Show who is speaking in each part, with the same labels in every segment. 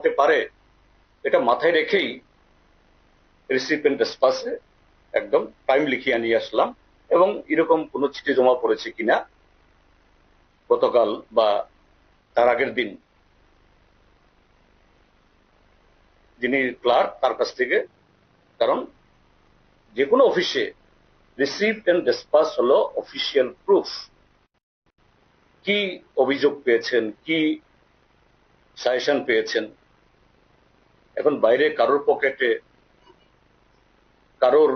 Speaker 1: হতে পারে, এটা মাথায় রেখেই রিসিপিয়েন্ট স্পেসে একদম টাইম লিখিয়ে নিয়ে আসলাম। এবং এরকম কোনো চিঠি জমা পড়েছে কিনা গতকাল বা তার আগের দিন যিনি ক্লার্ক তার কাছ থেকে, কারণ যে কোনো অফিসে রিসিভড এন্ড ডিসপাস হলো অফিসিয়াল প্রুফ। কি অভিযোগ পেয়েছেন, কি সাজেশন পেয়েছেন, এখন বাইরে কারোর পকেটে কারোর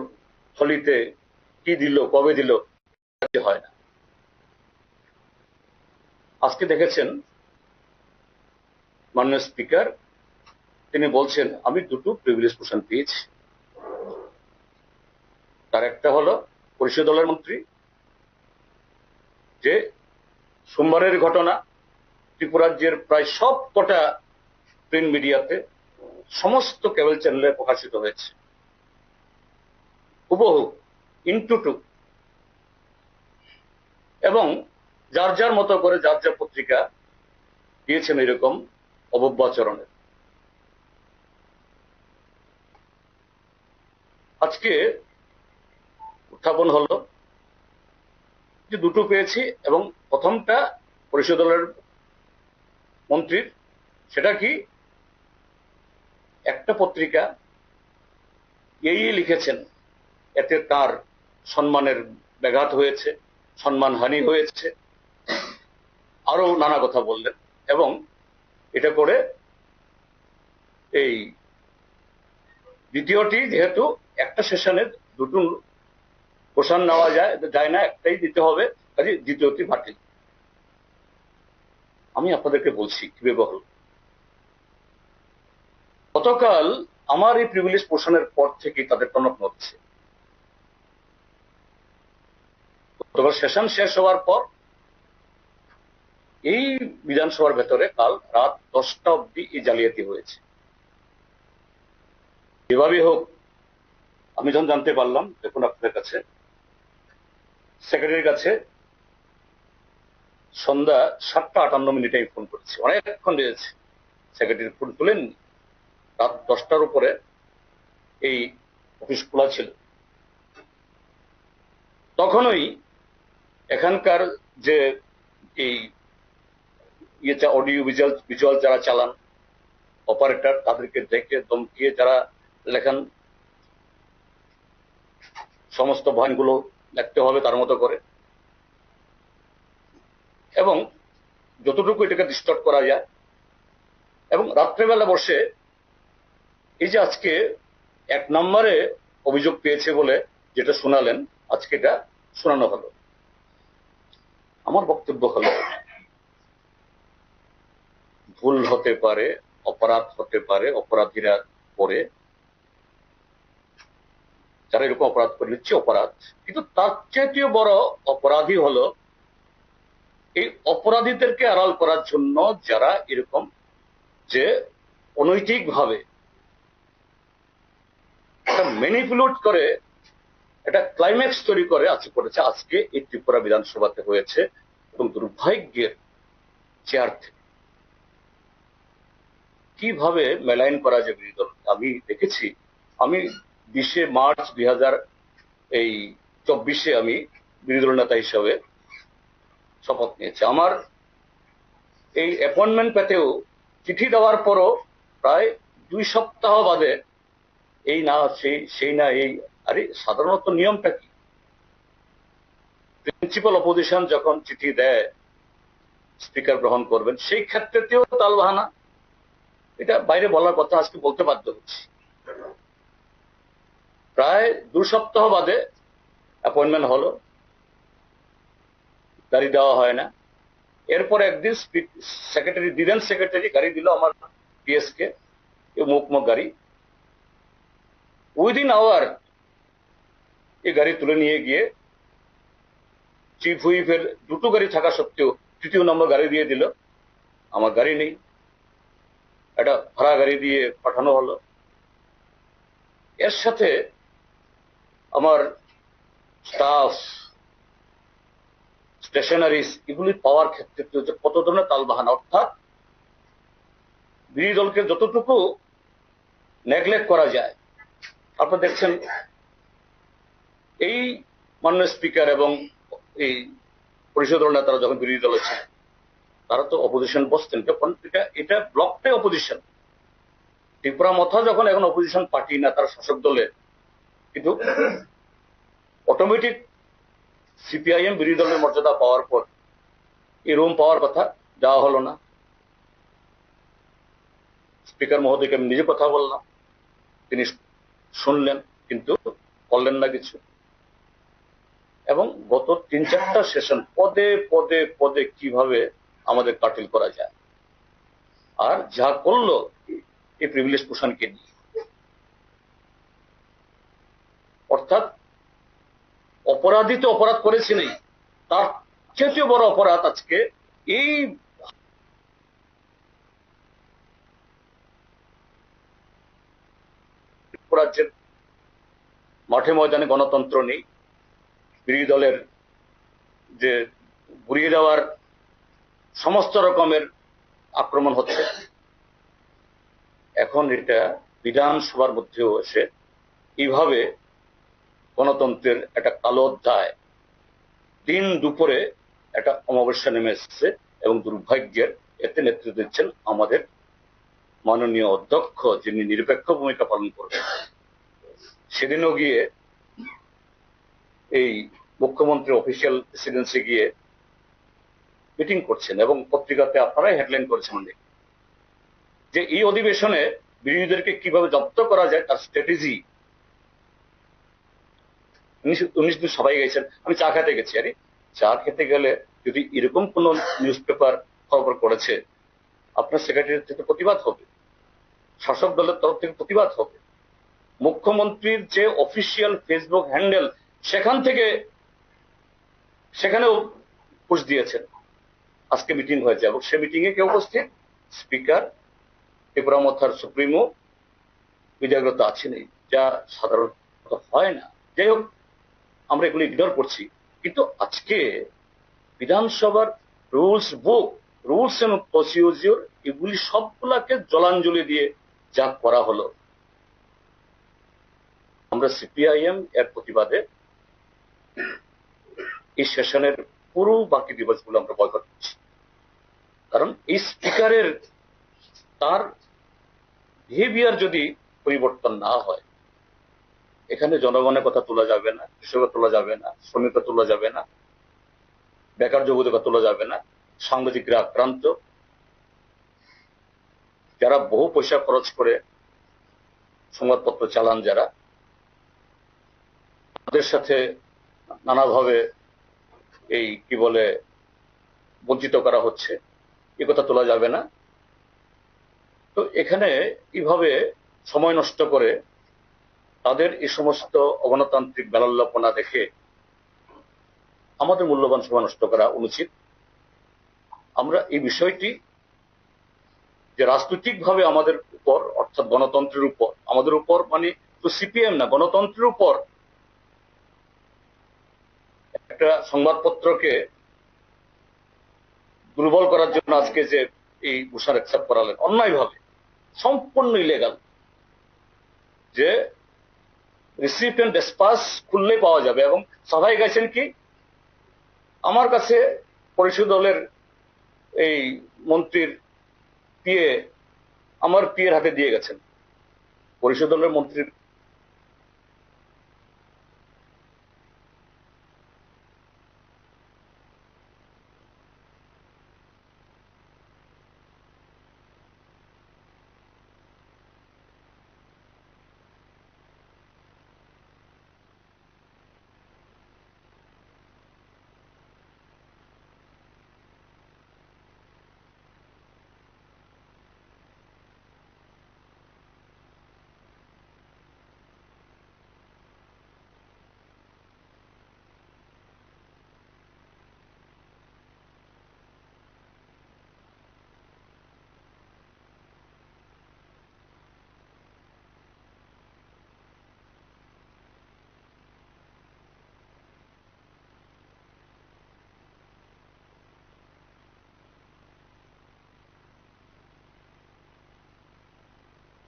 Speaker 1: থলিতে কি দিল কবে দিল হয় না। আজকে দেখেছেন মাননীয় স্পিকার তিনি বলছেন আমি দুটো প্রিভিলেজ পোর্শন পেয়েছি। তার একটা হলো পরিষদ দলের মন্ত্রী, যে সোমবারের ঘটনা ত্রিপুরাজ্যের প্রায় সব কটা প্রিন্ট মিডিয়াতে সমস্ত কেবল চ্যানেলে প্রকাশিত হয়েছে, হুবহু ইন্টু টু, এবং যার যার মতো করে যার যার পত্রিকা দিয়েছেন এরকম অবব্যাচরণের। আজকে উত্থাপন হলো যে দুটো পেয়েছি, এবং প্রথমটা পরিষদ দলের মন্ত্রীর। সেটা কি, একটা পত্রিকা এই লিখেছেন এতে তার সম্মানের ব্যাঘাত হয়েছে, সম্মানহানি হয়েছে, আরো নানা কথা বললেন। এবং এটা করে এই দ্বিতীয়টি, যেহেতু একটা সেশনে দুটো পোষণ নেওয়া যায় না, একটাই দিতে হবে, কাজে দ্বিতীয়টি বাতিল। আমি আপনাদেরকে বলছি কিভাবে হল। গতকাল আমার এই প্রিভিলেজ পোষণের পর থেকে তাদের টনক নড়ছে। গতকাল সেশন শেষ হওয়ার পর এই বিধানসভার ভেতরে কাল রাত 10টা অব্দি এই জালিয়াতি হয়েছে। যেভাবে হোক আমি যখন জানতে পারলাম, দেখুন আপনাদের কাছে সেক্রেটারির কাছে সন্ধ্যা 7টা 58 আমি ফোন করেছি, অনেকক্ষণ রয়েছে, সেক্রেটারি ফোন তুলেননি। রাত 10টার উপরে এই অফিস খোলা ছিল। তখনই এখানকার যে এই অডিও ভিজুয়াল যারা চালান, অপারেটর, তাদেরকে দেখে ধমকিয়ে যারা লেখান, সমস্ত ভয়গুলো দেখতে হবে তার মতো করে, এবং যতটুকু এটাকে ডিস্টার্ব করা যায়। এবং রাত্রেবেলা বসে এই যে আজকে 1 নম্বরে অভিযোগ পেয়েছে বলে যেটা শোনালেন, আজকে এটা শোনানো হলো। আমার বক্তব্য হলো, ভুল হতে পারে, অপরাধ হতে পারে, অপরাধীরা করে, যারা এরকম অপরাধ করে নিচ্ছে অপরাধ, কিন্তু তার চেয়েও বড় অপরাধী হলো এই অপরাধীদেরকে আড়াল করার জন্য যারা এরকম যে অনৈতিক ভাবে ম্যানিপুলেট করে একটা ক্লাইম্যাক্স তৈরি করে করেছে আজকে এই ত্রিপুরা বিধানসভাতে হয়েছে। এবং দুর্ভাগ্যের চেয়ার থেকে কিভাবে মেলাইন করা যায় বিরোধী দল আমি দেখেছি। আমি 20শে মার্চ 2024 আমি বিরোধী দল নেতা হিসাবে শপথ নিয়েছি। আমার এই অ্যাপয়েন্টমেন্ট পেতেও চিঠি দেওয়ার পরও প্রায় 2 সপ্তাহ বাদে এই না সেই না এই, আরে সাধারণত নিয়মটা কি, প্রিন্সিপাল অপোজিশন যখন চিঠি দেয় স্পিকার গ্রহণ করবেন, সেই ক্ষেত্রেতেও তালবাহানা। এটা বাইরে বলার কথা, আজকে বলতে বাধ্য হচ্ছি। প্রায় 2 সপ্তাহ বাদে অ্যাপয়েন্টমেন্ট হলো, গাড়ি দেওয়া হয় না। এরপর একদিন সেক্রেটারি দিলেন, সেক্রেটারি গাড়ি দিল আমার পিএস কে, মুখ গাড়ি। উইদিন আওয়ার এই গাড়ি তুলে নিয়ে গিয়ে চিফ হুইপের 2টো গাড়ি থাকা সত্ত্বেও 3য় নম্বর গাড়ি দিয়ে দিল। আমার গাড়ি নেই, একটা ভাড়া গাড়ি দিয়ে পাঠানো হলো। এর সাথে আমার স্টাফ, স্টেশনারিজ এগুলি পাওয়ার ক্ষেত্রে কত ধরনের তালবাহানা, অর্থাৎ বিরোধী দলকে যতটুকু নেগলেক্ট করা যায়, আপনারা দেখছেন এই মাননীয় স্পিকার এবং এই পরিষদ দল নেতারা যখন বিরোধী দলে ছিলেন, তারা তো অপোজিশন বসতেন, তখন এটা ব্লকটাই অপোজিশন। ত্রিপুরা মথা যখন এখন অপোজিশন পার্টি না, তারা শাসক দলের, কিন্তু অটোমেটিক সিপিআইএম বিরোধী দলের মর্যাদা পাওয়ার পর এই রুম পাওয়ার কথা দেওয়া হলো না। স্পিকার মহোদয়কে আমি নিজে কথা বললাম, তিনি শুনলেন কিন্তু করলেন না কিছু। এবং গত 3-4টা সেশন পদে পদে পদে কিভাবে আমাদের কাটিল করা যায়, আর যা করলো এই প্রিভিলেজ পোষণকে নিয়ে, অর্থাৎ অপরাধী তো অপরাধ করেছে নেই, তার চেয়ে বড় অপরাধ আজকে এই রাজ্যের মাঠে ময়দানে গণতন্ত্র নেই, বিরোধী দলের যে ঘুরিয়ে দেওয়ার সমস্ত রকমের আক্রমণ হচ্ছে। এখন এটা বিধানসভার মধ্যেও এসে এইভাবে গণতন্ত্রের একটা কালো অধ্যায় দিন দুপুরে একটা অমাবস্যা নেমে এসছে, এবং দুর্ভাগ্যের এতে নেতৃত্ব দিচ্ছেন আমাদের মাননীয় অধ্যক্ষ, যিনি নিরপেক্ষ ভূমিকা পালন করবেন। সেদিনও গিয়ে এই মুখ্যমন্ত্রী অফিসিয়াল রেসিডেন্সে গিয়ে মিটিং করছেন, এবং পত্রিকাতে আপনারাই হেডলাইন করেছেন অনেক, যে এই অধিবেশনে বিরোধীদেরকে কিভাবে জব্দ করা যায় তার স্ট্র্যাটেজি। 19 দিন সবাই গেছেন, আমি চা খেতে গেছি। আরে চা খেতে গেলে যদি এরকম কোন নিউজ পেপার খবর করেছে, আপনার সেক্রেটারি থেকে প্রতিবাদ হবে, শাসক দলের তরফ থেকে প্রতিবাদ হবে, মুখ্যমন্ত্রীর যে অফিসিয়াল ফেসবুক হ্যান্ডেল সেখানেও পোস্ট দিয়েছেন আজকে মিটিং হয়েছে, এবং সে মিটিং এ কে উপস্থিত? স্পিকার, ত্রিপুরা মথার সুপ্রিমো বিজয়গত আছেনই, যা সাধারণত হয় না। যাই হোক, আমরা এগুলো ইগনোর করছি, কিন্তু আজকে বিধানসভার রুলস বুক, রুলস এবং প্রসিডিউর, এগুলি সবগুলাকে জলাঞ্জলি দিয়ে যা করা হলো, আমরা সিপিআইএম এর প্রতিবাদে এই সেশনের পুরো বাকি দিবসগুলো আমরা বয়কট করছি। কারণ এই স্পিকারের তার বিহেভিয়ার যদি পরিবর্তন না হয়, এখানে জনগণের কথা তোলা যাবে না, কৃষকের তোলা যাবে না, শ্রমিকরা তোলা যাবে না, বেকার যুবকদের তোলা যাবে না, সাংবাদিকরা আক্রান্ত, যারা বহু পয়সা খরচ করে সংবাদপত্র চালান, যারা তাদের সাথে নানাভাবে এই কি বলে বঞ্চিত করা হচ্ছে, এ কথা তোলা যাবে না। তো এখানে কিভাবে সময় নষ্ট করে তাদের এই সমস্ত অগণতান্ত্রিক বেলাল্লাপনা দেখে আমাদের মূল্যবান সময় নষ্ট করা অনুচিত। আমরা এই বিষয়টি যে রাজনৈতিক ভাবে আমাদের উপর, অর্থাৎ গণতন্ত্রের উপর, আমাদের উপর মানে তো সিপিএম না, গণতন্ত্রের উপর একটা সংবাদপত্রকে দুর্বল করার জন্য আজকে যে এই ঘোষণা অ্যাকসেপ্ট করালেন অন্যায় ভাবে, সম্পূর্ণ ইলেগাল। যে রিসিপ্ট এন্ড ডিসপাস খুললেই পাওয়া যাবে, এবং সবাই গেছেন কি, আমার কাছে পরিষদ দলের এই মন্ত্রীর পিএ, আমার পিএর হাতে দিয়ে গেছেন। পরিষদ দলের মন্ত্রীর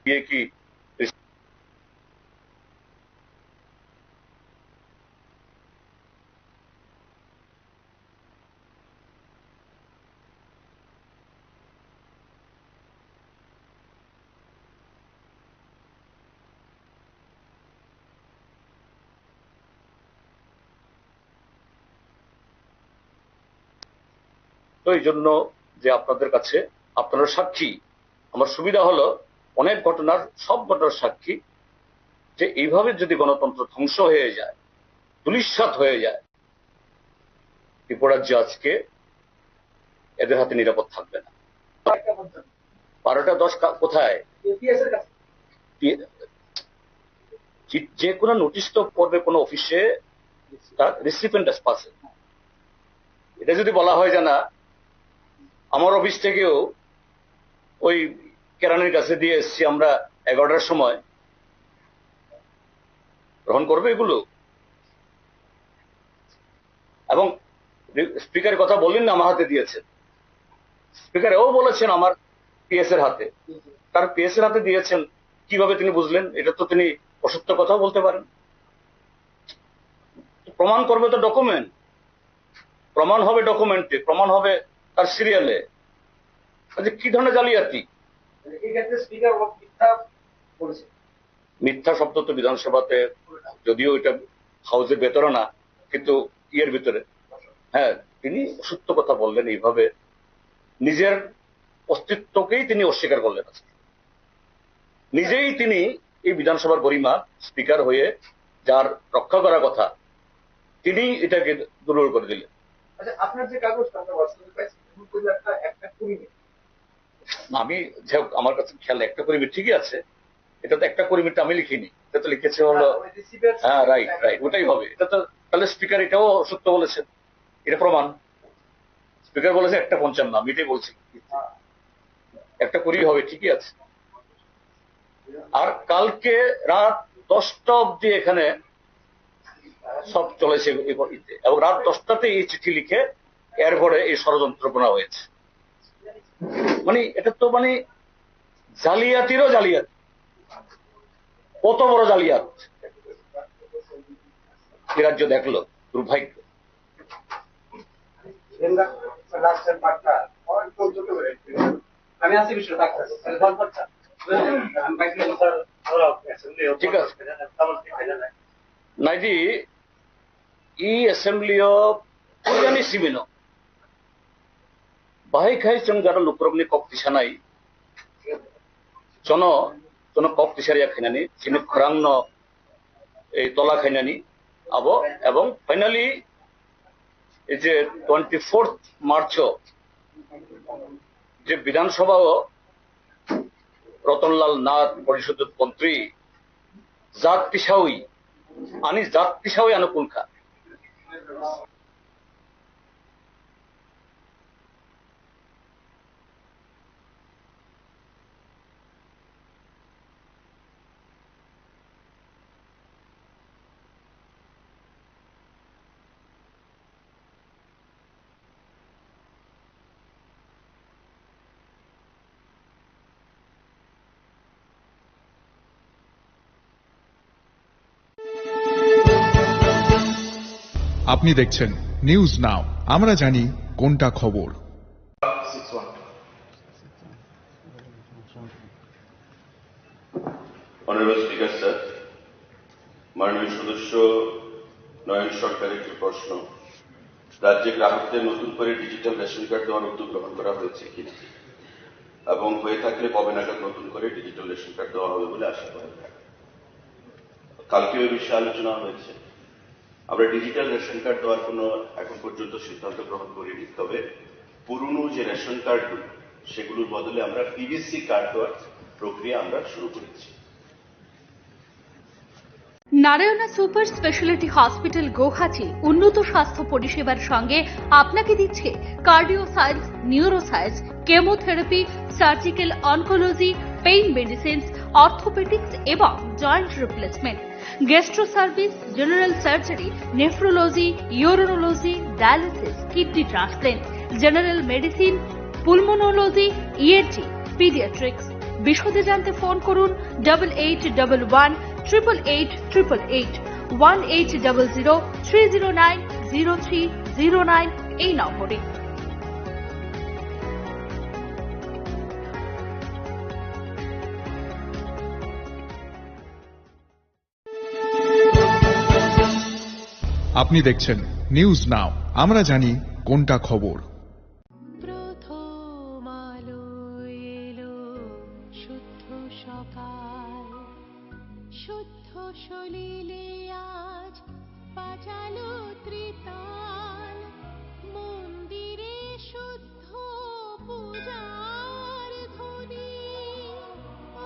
Speaker 1: দিয়ে কি তো এই জন্য যে আপনাদের কাছে আপনারা সাক্ষী, আমার সুবিধা হলো অনেক ঘটনার, সব ঘটনার সাক্ষী, যে এইভাবে যদি গণতন্ত্র ধ্বংস হয়ে যায়, ধূলিসাৎ হয়ে যায়, ত্রিপুরার আজকে এদের হাতে নিরাপদ থাকবে না। 12টা 10 কোথায়? যে কোনো নোটিশ তো করবে কোনো অফিসে, তার রিসিপেন্ট পাশে। এটা যদি বলা হয় যে না, আমার অফিস থেকেও ওই কেরানির কাছে দিয়ে এসছি আমরা 11টার সময়, গ্রহণ করবে এগুলো? এবং স্পিকারের কথা বললেন না, আমার হাতে দিয়েছেন, স্পিকার এও বলেছেন আমার পিএস এর হাতে। তার পিএস এর হাতে দিয়েছেন কিভাবে তিনি বুঝলেন? এটা তো তিনি অসত্য কথাও বলতে পারেন। প্রমাণ করবে তো ডকুমেন্ট, প্রমাণ হবে ডকুমেন্টে, প্রমাণ হবে তার সিরিয়ালে। কি ধরনের জালিয়াতি? মিথ্যা শব্দ তো বিধানসভাতে, যদিও এটা হাউসের ভেতরে না, কিন্তু ইয়ের ভিতরে, হ্যাঁ, তিনি সত্য কথা বললেন। এইভাবে নিজের অস্তিত্বকেই তিনি অস্বীকার করলেন। নিজেই তিনি এই বিধানসভার গরিমা, স্পিকার হয়ে যার রক্ষা করার কথা, তিনি এটাকে দুর্বল করে দিলেন।
Speaker 2: আপনার যে কাগজটা আমরা হোয়াটসঅ্যাপে পাইছি, একটা কর্মী,
Speaker 1: আমি আমার কাছে খেয়াল, একটা কর্মী ঠিকই আছে, এটা তো একটা কর্মীটা আমি লিখিনি, এটা তো লিখেছে হলো, হ্যাঁ রাইট রাইট, ওটাই হবে। এটা তো তাহলে স্পিকার এটাও সত্য বলেছেন, এটা প্রমাণ। স্পিকার বলেছে 1:55, আমি এটাই বলছি, একটা করি হবে, ঠিকই আছে। আর কালকে রাত 10টা অব্দি এখানে সব চলেছে, এবং রাত 10টাতে এই চিঠি লিখে এরপরে এই ষড়যন্ত্রপনা হয়েছে। মানে এটা তো মানে জালিয়াতিরও জালিয়াতি, কত বড় জালিয়াত এ রাজ্য দেখলো, দুর্ভাগ্য।
Speaker 2: আমি আছি বিষয় ডাক্তার,
Speaker 1: ঠিক আছে নাইজি ই অ্যাসেম্বলিও জানি সিমিনো বাহাই খাই চং যারা লুকরগনি কক্তিসানাই জন জন কক্তিসারিয়া খাইনানি চিনি খরাংন এই তলা খাইনানি আবো, এবং ফাইনালি এই যে 24 মার্চ যে বিধানসভাও রতনলাল নাথ পরিষদ মন্ত্রী জাত পিসাউই আনি জাত পিসাউই আনুকুলকা
Speaker 3: আপনি দেখছেন নিউজ নাও, আমরা জানি কোনটা খবর।
Speaker 4: অনারেবল স্পিকার স্যার, মাননীয় সদস্য নয়ন সরকারের একটি প্রশ্ন, রাজ্যে গ্রাহকদের নতুন করে ডিজিটাল রেশন কার্ড দেওয়ার উদ্যোগ গ্রহণ করা হয়েছে কিনা, এবং হয়ে থাকলে কবে নাগাদ নতুন করে ডিজিটাল রেশন কার্ড দেওয়া হবে বলে আশা করা যায়। কালকে ওই বিষয়ে আলোচনা হয়েছে। আমরা ডিজিটাল রেশন কার্ড দেওয়ার কোনো এখন পর্যন্ত সিদ্ধান্ত গ্রহণ করিনি, তবে পুরনো যে রেশন কার্ডগুলো সেগুলোর বদলে আমরা পিভিসি কার্ড দেওয়ার প্রক্রিয়া আমরা শুরু করেছি।
Speaker 5: Narayana super speciality hospital Guwahati উন্নত স্বাস্থ্য পরিষেবার সঙ্গে আপনাকে দিচ্ছে cardio science, neuro science, chemotherapy, surgical oncology, pain medicine, orthopaedics এবং joint replacement, gastro service, general surgery, nephrology, urology, dialysis, kidney transplant, general medicine, pulmonology, ENT, paediatrics, বিশদে জানতে ফোন করুন 8811 888 1800 এই নম্বরে।
Speaker 3: আপনি দেখছেন নিউজ নাও, আমরা জানি কোনটা খবর।
Speaker 6: প্রথম আলো এলো শুদ্ধ সকাল, শুদ্ধ সলিলে আজ বাজালো ত্রিতাল, মন্দিরে শুদ্ধ পূজার ধ্বনি,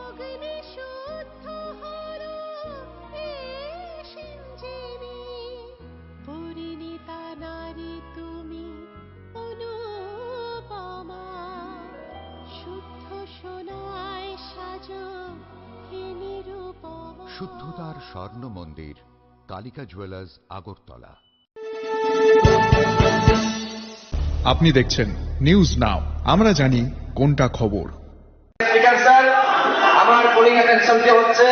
Speaker 6: অগ্নি শুদ্ধ হলো সিঞ্জিনী, পরিণীতা নারী তুমি অনুপমা, শুদ্ধ সোনায় সাজো হে নিরুপমা।
Speaker 7: শুদ্ধতার স্বর্ণ মন্দির, কালিকা জুয়েলার্স, আগরতলা।
Speaker 3: আপনি দেখছেন নিউজ নাও, আমরা জানি কোনটা খবর।
Speaker 8: স্পিকার স্যার, আমার পোলিং অ্যাটেনশনটি হচ্ছে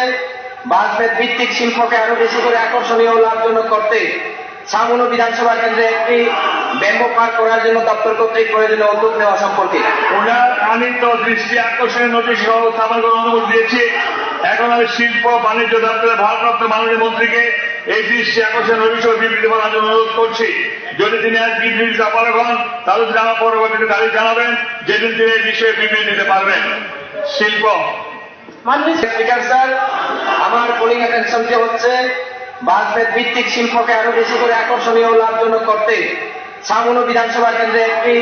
Speaker 8: বাসভেদ ভিত্তিক শিল্পকে আরো বেশি করে আকর্ষণীয় ও লাভজনক করতে সামুনো বিধানসভা কেন্দ্রে একটি ব্যাম্বো পার্ক করার জন্য দপ্তর কর্তৃক প্রয়োজনীয় উদ্যোগ নেওয়া সম্পর্কে
Speaker 2: ওনার আনিত দৃষ্টি আকর্ষণের নোটিশ সহ স্থাপন করার অনুমতি দিয়েছি। এখন আমি শিল্প বাণিজ্য দপ্তরের ভারপ্রাপ্ত মাননীয় মন্ত্রীকে এই দৃষ্টি আকর্ষণের নোটিশ ও বিবৃতি বলার জন্য অনুরোধ করছি। যদি তিনি আজ বিবৃতি অপারগ হন, তাহলে তিনি আমার পরবর্তীতে তারিখ জানাবেন, যেদিন তিনি এই বিষয়ে বিবৃতি দিতে পারবেন। শিল্প
Speaker 8: মাননীয় স্পিকার স্যার, আমার পোলিং অ্যাটেনশনটি হচ্ছে বাসভেদ ভিত্তিক শিল্পকে আরো বেশি করে আকর্ষণীয় ও লাভজনক করতে সামুনো বিধানসভা কেন্দ্রে একটি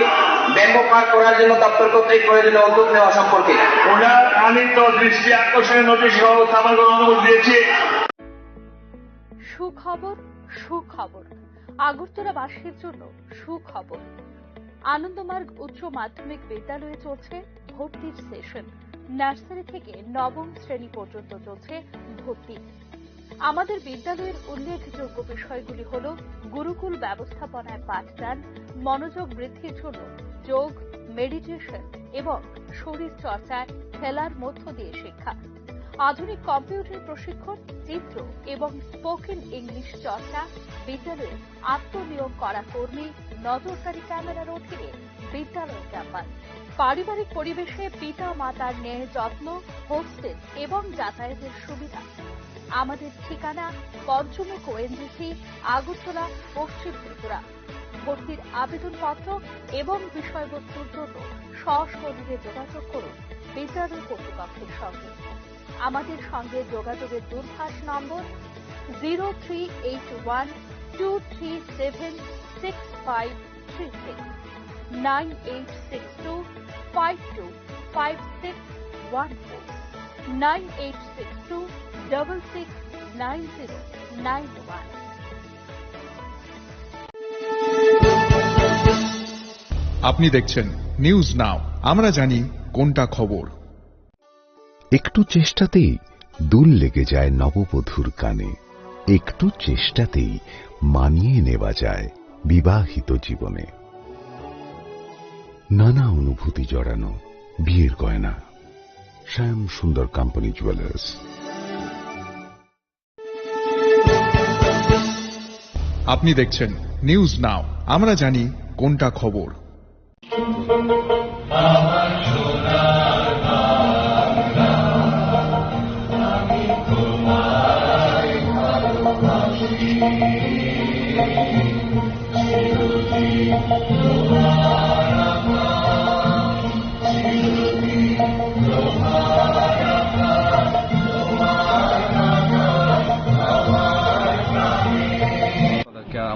Speaker 8: ব্যাম্বো পার্ক করার জন্য দপ্তর কর্তৃক প্রয়োজনীয় উদ্যোগ নেওয়া সম্পর্কে
Speaker 2: ওনার আনিত দৃষ্টি আকর্ষণের নোটিশ সহ স্থাপন করার অনুমতি দিয়েছি।
Speaker 5: সুখবর, সুখবর আগরতলাবাসীর জন্য সুখবর। আনন্দমার্গ উচ্চ মাধ্যমিক বিদ্যালয়ে চলছে ভর্তির সেশন। নার্সারি থেকে নবম শ্রেণী পর্যন্ত চলছে ভর্তি। আমাদের বিদ্যালয়ের উল্লেখযোগ্য বিষয়গুলি হল গুরুকুল ব্যবস্থাপনায় পাঠদান, মনোযোগ বৃদ্ধির জন্য যোগ, মেডিটেশন এবং শরীর চর্চায় খেলার মধ্য দিয়ে শিক্ষা, আধুনিক কম্পিউটার প্রশিক্ষণ, চিত্র এবং স্পোকেন ইংলিশ চর্চা, বিদ্যালয়ে আত্মনিয়োগ করা কর্মী, নজরদারি ক্যামেরার অধীনে বিদ্যালয় ক্যাম্পাস, পারিবারিক পরিবেশে পিতা মাতার ন্যায় যত্ন, হোস্টেল এবং যাতায়াতের সুবিধা। আমাদের ঠিকানা পঞ্চমুখ ওএনজিসি, আগরতলা, পশ্চিম ত্রিপুরা। ভর্তির আবেদনপত্র এবং বিষয়বস্তুর জন্য সশরীরে যোগাযোগ করুন বিদ্যালয় কর্তৃপক্ষের সঙ্গে। আমাদের সঙ্গে যোগাযোগের দূরভাষ নম্বর 0381237656, 9862525614, 9862669091।
Speaker 3: আপনি দেখছেন নিউজ নাও, আমরা জানি কোনটা খবর।
Speaker 9: একটু চেষ্টাতেই দুল লেগে যায় নববধূর কানে, একটু চেষ্টাতেই মানিয়ে নেওয়া যায় বিবাহিত জীবনে। নানা অনুভূতি জড়ানো বিয়ের গয়না, শ্যাম সুন্দর কোম্পানি জুয়েলার্স।
Speaker 3: আপনি দেখছেন নিউজ নাও, আমরা জানি কোনটা খবর।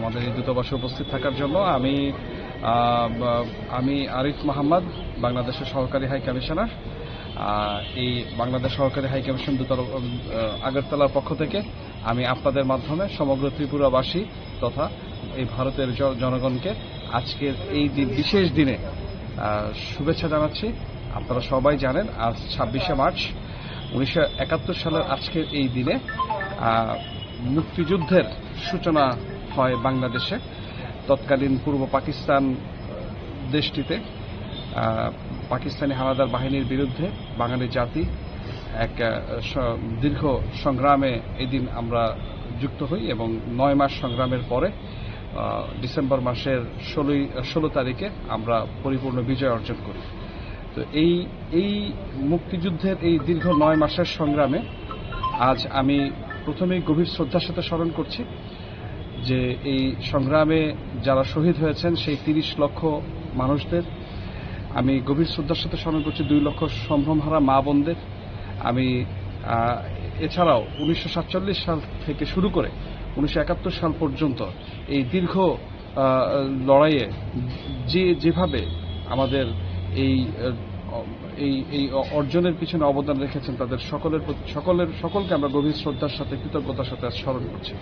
Speaker 10: আমাদের এই দূতাবাসে উপস্থিত থাকার জন্য আমি আরিফ মোহাম্মদ, বাংলাদেশের সহকারী হাই কমিশনার। এই বাংলাদেশ সহকারী হাই কমিশন আগরতলার পক্ষ থেকে আমি আপনাদের মাধ্যমে সমগ্র ত্রিপুরাবাসী তথা এই ভারতের জনগণকে আজকের এই বিশেষ দিনে শুভেচ্ছা জানাচ্ছি। আপনারা সবাই জানেন আজ 26শে মার্চ 1971 সালের আজকের এই দিনে মুক্তিযুদ্ধের সূচনা হয় বাংলাদেশে, তৎকালীন পূর্ব পাকিস্তান দেশটিতে। পাকিস্তানি হানাদার বাহিনীর বিরুদ্ধে বাঙালি জাতি এক দীর্ঘ সংগ্রামে এদিন আমরা যুক্ত হই এবং 9 মাস সংগ্রামের পরে ডিসেম্বর মাসের 16 তারিখে আমরা পরিপূর্ণ বিজয় অর্জন করি। তো এই মুক্তিযুদ্ধের এই দীর্ঘ 9 মাসের সংগ্রামে আজ আমি প্রথমেই গভীর শ্রদ্ধার সাথে স্মরণ করছি যে এই সংগ্রামে যারা শহীদ হয়েছেন সেই 30 লক্ষ মানুষদের। আমি গভীর শ্রদ্ধার সাথে স্মরণ করছি 2 লক্ষ সম্ভ্রমহারা মা বোনদের। আমি এছাড়াও 1947 সাল থেকে শুরু করে 1971 সাল পর্যন্ত এই দীর্ঘ লড়াইয়ে যেভাবে আমাদের এই অর্জনের পিছনে অবদান রেখেছেন তাদের সকলকে আমরা গভীর শ্রদ্ধার সাথে কৃতজ্ঞতার সাথে স্মরণ করছি।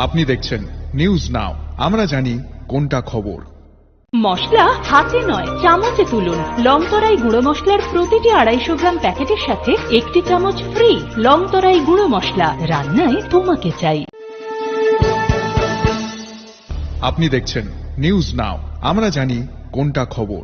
Speaker 3: আপনি দেখছেন নিউজ নাও, আমরা জানি কোনটা খবর।
Speaker 11: মশলা হাতে নয় চামচে তুলুন। লংতরাই গুঁড়ো মশলার প্রতিটি 250 গ্রাম প্যাকেটের সাথে 1টি চামচ ফ্রি। লংতরাই গুঁড়ো মশলা, রান্নায় তোমাকে চাই।
Speaker 3: আপনি দেখছেন নিউজ নাও, আমরা জানি কোনটা খবর।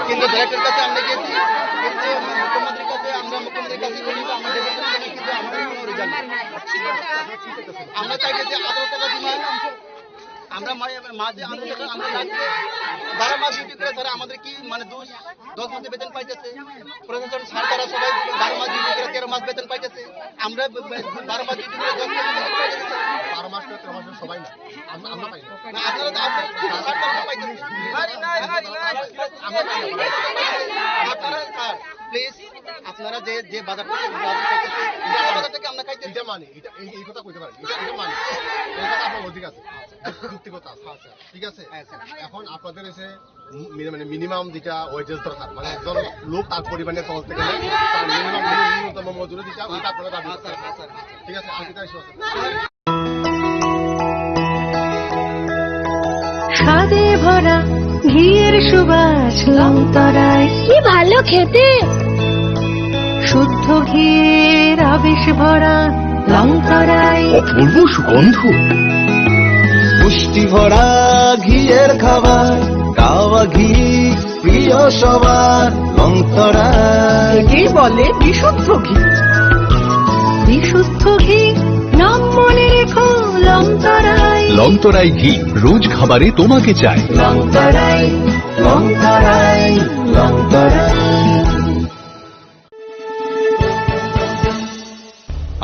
Speaker 12: কিন্তু ডাইরেক্টর কাছে আমরা গেছি, কিন্তু মুখ্যমন্ত্রীর কাছে মুখ্যমন্ত্রীর কাছে গেছি, কিন্তু আমাদের কোনো রেজাল্ট নেই। আমরা চাইছি যে 18 টাকা দিন আমরা মাঝে আমরা 12 মাস ডিউটি করে তারা আমাদের কি মানে 10 মাসে বেতন পাইতেছে। প্রশাসন ছাড় তারা সবাই 12 মাস ডিউটি করে 13 মাস বেতন পাইতেছে। আমরা 12 মাস ডিউটি করে 10 মাস বেতন পাইতেছে। 12 মাস করে 13 মাস সবাই না, আমরা পাই না। আপনারা ছাড় তারা পাইতেছে। আপনারা প্লিজ আপনারা যে বাজার থেকে আমরা খাইতে এটা মানে এই কথা কইতে পারেন, এটা মানে এই কথা আপনার অধিক আছে, যুক্তিগত আছে, ঠিক আছে। এখন আপনাদের এসে মানে মিনিমাম যেটা ওয়েজেস দরকার, মানে একজন লোক তার পরিমাণে চলতে গেলে তার ন্যূনতম মজুরি দিতে ওইটা আপনারা দাবি করতে, ঠিক আছে। আর কিটা ইস্যু আছে?
Speaker 6: স্বাদে ভরা ঘিয়ের সুবাস লংতরায়, কি ভালো খেতে। শুদ্ধ ঘিয়ের আবেশ ভরা লংতরায়,
Speaker 13: অপূর্ব সুগন্ধ। পুষ্টি ভরা ঘিয়ের খাবার, গাওয়া ঘি প্রিয় সবার লংতরায়।
Speaker 11: একেই বলে বিশুদ্ধ ঘি।
Speaker 6: বিশুদ্ধ ঘি নাম মনে রেখো লংতরাই।
Speaker 13: লংতরাই ঘি রোজ খাবারে তোমাকে চাই।
Speaker 6: লংতরাই, লংতরাই, লংতরাই।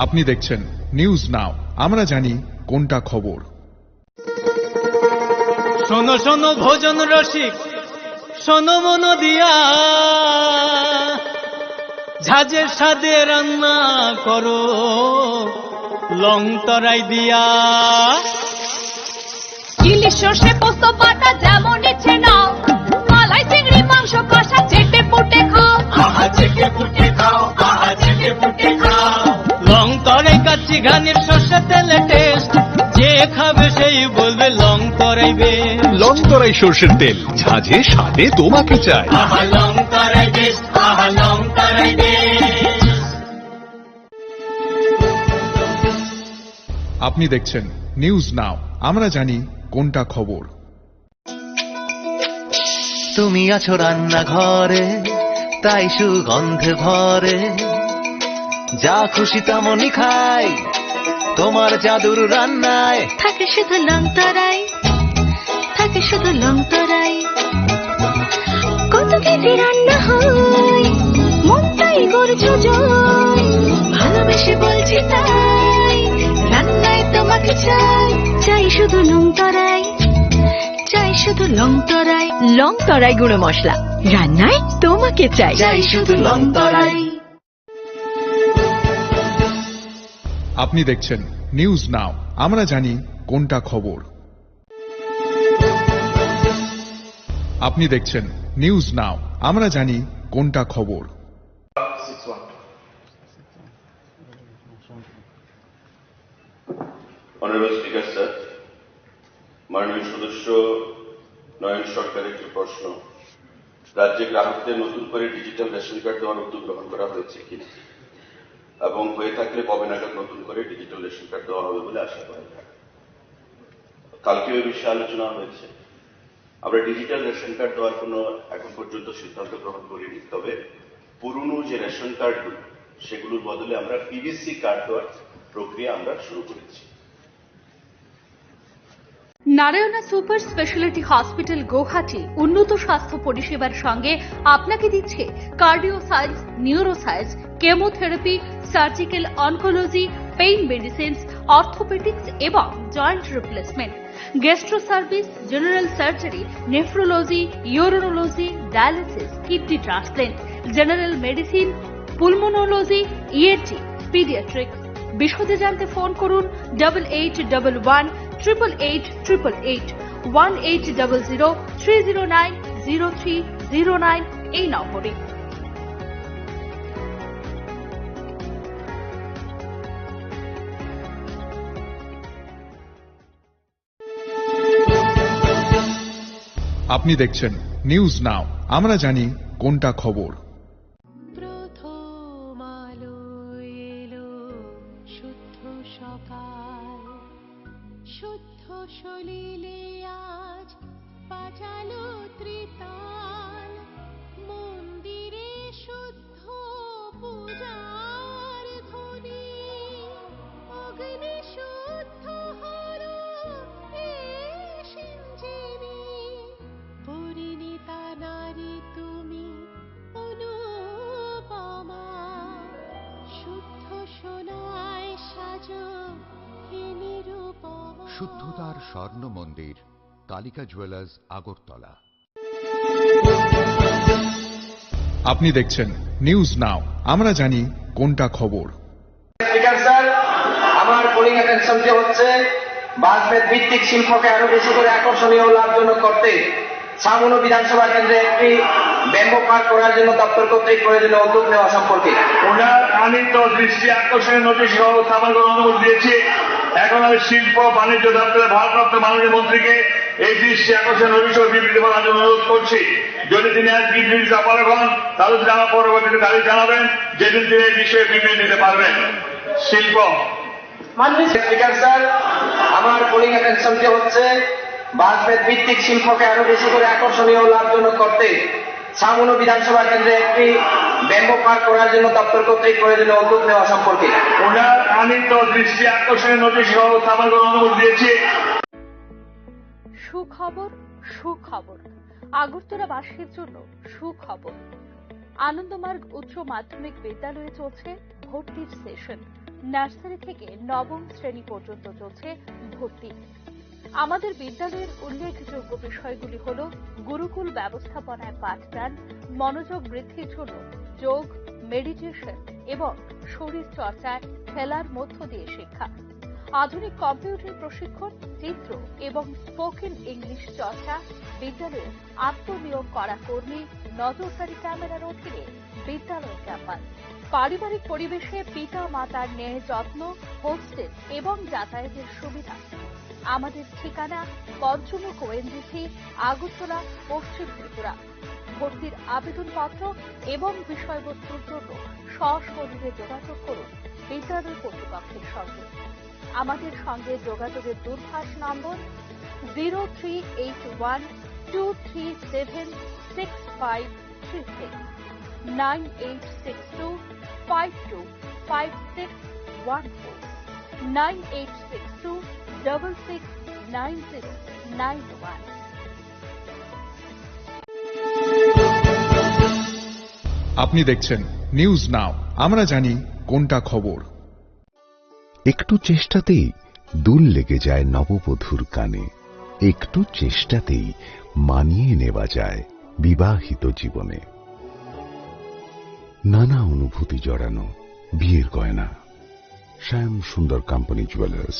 Speaker 3: আপনি দেখছেন নিউজ নাও, আমরা জানি কোনটা খবর।
Speaker 14: শোনো শোনো ভোজন রসিক, শোনো মন দিয়া, ঝাঁঝের স্বাদে রান্না করো লংতরাই দিয়া।
Speaker 5: ইলিশ সর্ষে পোস্ত বাটা যেমন ইচ্ছে নাও, মালাই চিংড়ি মাংস কষা চেটে পুটে খাও।
Speaker 14: আহা চেটে পুটে খাও, আহা চেটে পুটে খাও। লংতরাই কাচ্চি ঘানির সর্ষে তেলে টেস্ট, যে খাবে সেই বলবে লংতরাই বেশ।
Speaker 13: লংতরাই সর্ষের তেল, ঝাঁঝে স্বাদে তোমাকে চাই।
Speaker 14: আহা লংতরাই বেশ, আহা লংতরাই বেশ।
Speaker 3: আপনি দেখছেন নিউজ নাও, আমরা জানি কোনটা খবর।
Speaker 13: তুমি আছো রান্নাঘরে, তাই সুগন্ধে ভরে, যা খুশি তেমনই খাই তোমার জাদুর রান্নায়।
Speaker 6: থাকে শুধু লংতরাই, থাকে শুধু লংতরাই। কত কেজি রান্না হয়, মনটাই করছো জয়। ভালোবেসে বলছি তাই, রান্নায় তোমাকে চাই। চাই শুধু লংতরাই, চাই শুধু লংতরাই। লংতরাই গুঁড়ো মশলা, রান্নায় তোমাকে চাই। চাই শুধু লংতরাই।
Speaker 3: আপনি দেখছেন নিউজ নাও, আমরা জানি কোনটা খবর। আপনি দেখছেন নিউজ নাও, আমরা জানি কোনটা খবর।
Speaker 4: অনারেবল স্পিকার স্যার, মাননীয় সদস্য নয়ন সরকারের একটি প্রশ্ন, রাজ্যে গ্রাহকদের নতুন করে ডিজিটাল রেশন কার্ড দেওয়ার উদ্যোগ গ্রহণ করা হয়েছে কিনা, এবং হয়ে থাকলে কবে নাগাদ নতুন করে ডিজিটাল রেশন কার্ড দেওয়া হবে বলে আশা করা যায়। কালকে ওই বিষয়ে আলোচনা হয়েছে। আমরা ডিজিটাল রেশন কার্ড দেওয়ার কোনো এখন পর্যন্ত সিদ্ধান্ত গ্রহণ করিনি, তবে পুরনো যে রেশন কার্ডগুলো সেগুলোর বদলে আমরা পিভিসি কার্ড দেওয়ার প্রক্রিয়া আমরা শুরু করেছি।
Speaker 5: Narayana super speciality hospital Guwahati উন্নত স্বাস্থ্য পরিষেবার সঙ্গে আপনাকে দিচ্ছে cardio science, neuro science, chemotherapy, surgical oncology, pain medicines, orthopaedics এবং joint replacement, gastro service, general surgery, nephrology, urology, dialysis, kidney transplant, general medicine, pulmonology, ENT, paediatrics. বিশদে জানতে ফোন করুন 8811 888 888 1800 309 0309 এই নম্বরে।
Speaker 3: আপনি দেখছেন নিউজ নাও, আমরা জানি কোনটা খবর।
Speaker 6: প্রথম আলো এলো, শুদ্ধ সকাল, শুদ্ধ সলিলে আজ বাজালো ত্রিতাল। মন্দিরে শুদ্ধ পূজার ধ্বনি, অগ্নি শুদ্ধ হলো এ সিঞ্জিনি। পরিণীতা নারী তুমি অনুপমা, শুদ্ধ সোনায় সাজো হে নিরুপমা।
Speaker 7: শুদ্ধতার স্বর্ণ মন্দির, কালিকা জুয়েলার্স, আগরতলা।
Speaker 3: আপনি দেখছেন নিউজ নাও, আমরা জানি কোনটা খবর।
Speaker 8: স্পিকার স্যার, আমার পোলিং অ্যাটেনশনটি হচ্ছে বাসভেদ ভিত্তিক শিল্পকে আরো বেশি করে আকর্ষণীয় ও লাভজনক করতে ছামুনো বিধানসভা কেন্দ্রে একটি ব্যাম্বো পার্ক করার জন্য দপ্তর কর্তৃক প্রয়োজনীয় উদ্যোগ নেওয়া সম্পর্কে
Speaker 2: ওনার আনিত দৃষ্টি আকর্ষণের নোটিশ সহ স্থাপন করার অনুমতি দিয়েছি। এখন আমি শিল্প বাণিজ্য দপ্তরের ভারপ্রাপ্ত মাননীয় মন্ত্রীকে এই দৃষ্টি আকর্ষণের নোটিশ ও বিবৃতি বলার জন্য অনুরোধ করছি। যদি তিনি আজ বিবৃতি অপারগ হন, তাহলে তিনি আমার পরবর্তীতে তারিখ জানাবেন, যেদিন তিনি এই বিষয়ে বিবৃতি দিতে পারবেন। শিল্প।
Speaker 8: মাননীয় স্পিকার স্যার, আমার পোলিং অ্যাটেনশনটি হচ্ছে বাসভেদ ভিত্তিক শিল্পকে আরো বেশি করে আকর্ষণীয় ও লাভজনক করতে ছামুনো বিধানসভা কেন্দ্রে একটি ব্যাম্বো পার্ক করার জন্য দপ্তর কর্তৃক প্রয়োজনীয় উদ্যোগ নেওয়া সম্পর্কে
Speaker 2: ওনার আনিত দৃষ্টি আকর্ষণের নোটিশ সহ থামার অনুমতি দিয়েছি।
Speaker 5: সুখবর সুখবর আগরতলাবাসীর জন্য সুখবর। আনন্দমার্গ উচ্চ মাধ্যমিক বিদ্যালয়ে চলছে ভর্তির সেশন। নার্সারি থেকে নবম শ্রেণী পর্যন্ত চলছে ভর্তি। আমাদের বিদ্যালয়ের উল্লেখযোগ্য বিষয়গুলি হল গুরুকুল ব্যবস্থাপনায় পাঠদান, মনোযোগ বৃদ্ধির জন্য যোগ, মেডিটেশন এবং শরীর চর্চায় খেলার মধ্য দিয়ে শিক্ষা, আধুনিক কম্পিউটার প্রশিক্ষণ, চিত্র এবং স্পোকেন ইংলিশ চর্চা, বিদ্যালয়ে আত্মনিয়োগ করা কর্মী, নজরদারি ক্যামেরার অধীনে বিদ্যালয় ক্যাম্পাস, পারিবারিক পরিবেশে পিতা মাতার ন্যায় যত্ন, হোস্টেল এবং যাতায়াতের সুবিধা। আমাদের ঠিকানা পঞ্চমুখ ওএনজিসি, আগরতলা, পশ্চিম ত্রিপুরা। ভর্তির আবেদনপত্র এবং বিষয়বস্তুর জন্য সশরীরে যোগাযোগ করুন বিদ্যালয় কর্তৃপক্ষের সঙ্গে। আমাদের সঙ্গে যোগাযোগের দূরভাষ নম্বর 0381237656, 9862525614, 9862669091।
Speaker 3: আপনি দেখছেন নিউজ নাও, আমরা জানি কোনটা খবর।
Speaker 9: একটু চেষ্টাতেই দুল লেগে যায় নববধূর কানে, একটু চেষ্টাতেই মানিয়ে নেওয়া যায় বিবাহিত জীবনে। নানা অনুভূতি জড়ানো বিয়ের গয়না, শ্যাম সুন্দর কোম্পানি জুয়েলার্স।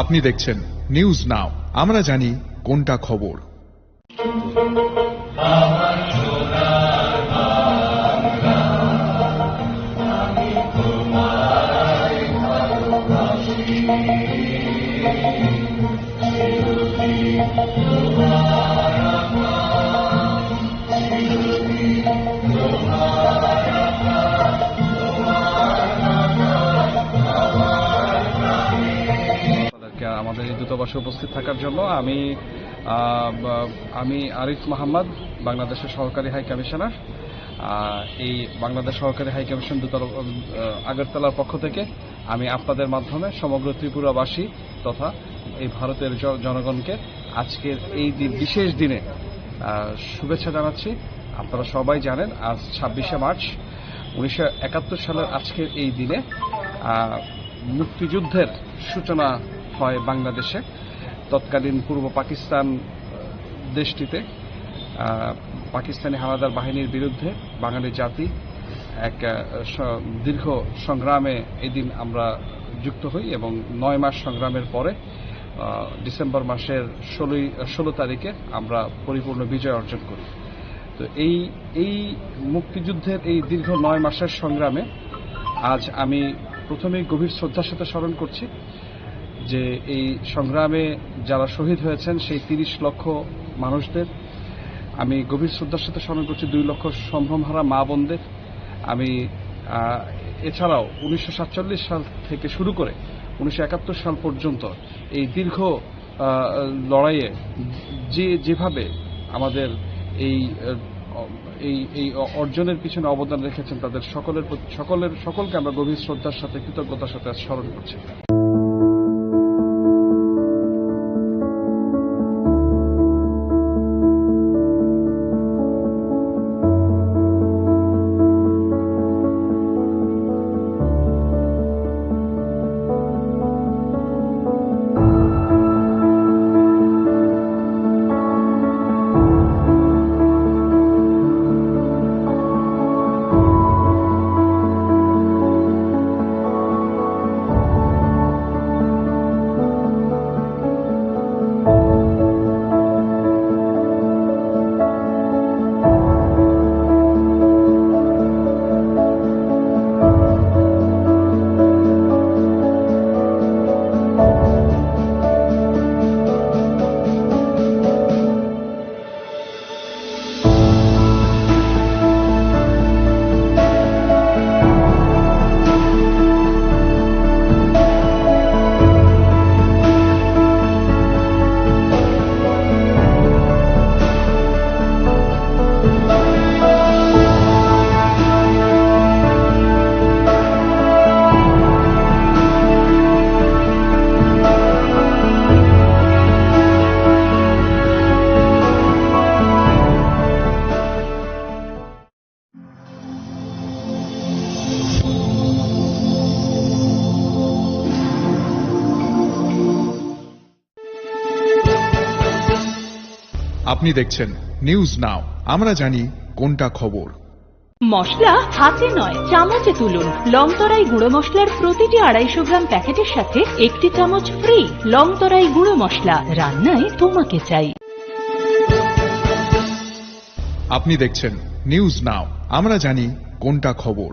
Speaker 3: আপনি দেখছেন নিউজ নাও, আমরা জানি কোনটা খবর।
Speaker 10: আমাদের এই দূতাবাসে উপস্থিত থাকার জন্য আমি আরিফ মোহাম্মদ, বাংলাদেশের সহকারী হাই কমিশনার। এই বাংলাদেশ সহকারী হাই কমিশন আগরতলার পক্ষ থেকে আমি আপনাদের মাধ্যমে সমগ্র ত্রিপুরাবাসী তথা এই ভারতের জনগণকে আজকের এই বিশেষ দিনে শুভেচ্ছা জানাচ্ছি। আপনারা সবাই জানেন আজ 26শে মার্চ 1971 সালের আজকের এই দিনে মুক্তিযুদ্ধের সূচনা হয় বাংলাদেশে। তৎকালীন পূর্ব পাকিস্তান দেশটিতে পাকিস্তানি হানাদার বাহিনীর বিরুদ্ধে বাঙালি জাতি এক দীর্ঘ সংগ্রামে এদিন আমরা যুক্ত হই এবং 9 মাস সংগ্রামের পরে ডিসেম্বর মাসের 16 তারিখে আমরা পরিপূর্ণ বিজয় অর্জন করি। তো এই মুক্তিযুদ্ধের এই দীর্ঘ 9 মাসের সংগ্রামে আজ আমি প্রথমেই গভীর শ্রদ্ধার সাথে স্মরণ করছি যে এই সংগ্রামে যারা শহীদ হয়েছেন সেই 30 লক্ষ মানুষদের। আমি গভীর শ্রদ্ধার সাথে স্মরণ করছি 2 লক্ষ সম্ভ্রমহারা মা বোনদের। আমি এছাড়াও 1947 সাল থেকে শুরু করে 1971 সাল পর্যন্ত এই দীর্ঘ লড়াইয়ে যেভাবে আমাদের এই অর্জনের পিছনে অবদান রেখেছেন তাদের সকলকে আমরা গভীর শ্রদ্ধার সাথে কৃতজ্ঞতার সাথে স্মরণ করছি।
Speaker 3: আপনি দেখছেন নিউজ নাও, আমরা জানি কোনটা খবর।
Speaker 11: মশলা হাতে নয় চামচে তুলুন। লংতরাই গুঁড়ো মশলার প্রতিটি 250 গ্রাম প্যাকেটের সাথে 1টি চামচ ফ্রি। লংতরাই গুঁড়ো মশলা, রান্নায় তোমাকে চাই।
Speaker 3: আপনি দেখছেন নিউজ নাও, আমরা জানি কোনটা খবর।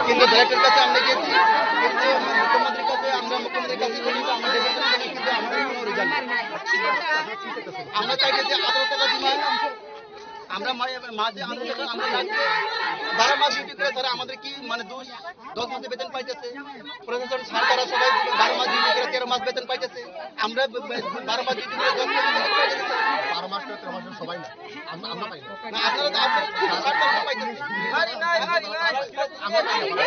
Speaker 12: কিন্তু ডাইরেক্টরের কাছে আমরা গিয়েছি, কিন্তু মুখ্যমন্ত্রীর কাছে আমরা মুখ্যমন্ত্রীর কাছে বলি তো আমার ডেপুটি কিন্তু আমাদের কোনো রেজাল্ট নেই। আমরা চাইছি যে 18 টাকা ডিমান্ড আমরা মাঝে আন্দোলন আমরা 12 মাস ডিউটি করে তারা আমাদের কি মানে 10 মাসে বেতন পাইতেছে। প্রশাসন সরকার সবাই 12 মাস ডিউটি করে 13 মাস বেতন পাইতেছে। আমরা 12 মাস ডিউটি করে 10 মাস বেতন পাইতেছে। 12 মাস করে 13 মাস সবাই না, আমরা পাই না। আপনারা সরকার পাইতেছে। আমরা পাই না।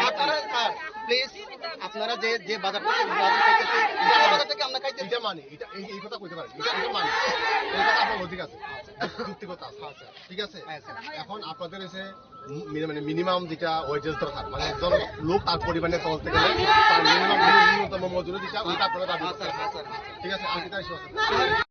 Speaker 12: আপনারা স্যার প্লিজ আপনারা যে বাজার পাইতেছে বাজার থেকে আমরা খাইতে এটা মানে এটা এই কথা কইতে পারেন, এটা মানে এই কথা আপনার লজিক আছে, যুক্তিগত আছে, ঠিক আছে। এখন আপনাদের এসে মানে মিনিমাম যেটা ওয়েজেস দরকার, মানে একজন লোক তার পরিমাণে চলতে গেলে তার ন্যূনতম মজুরি যেটা ওইটা আপনারা দাবি করছেন, ঠিক আছে। আমি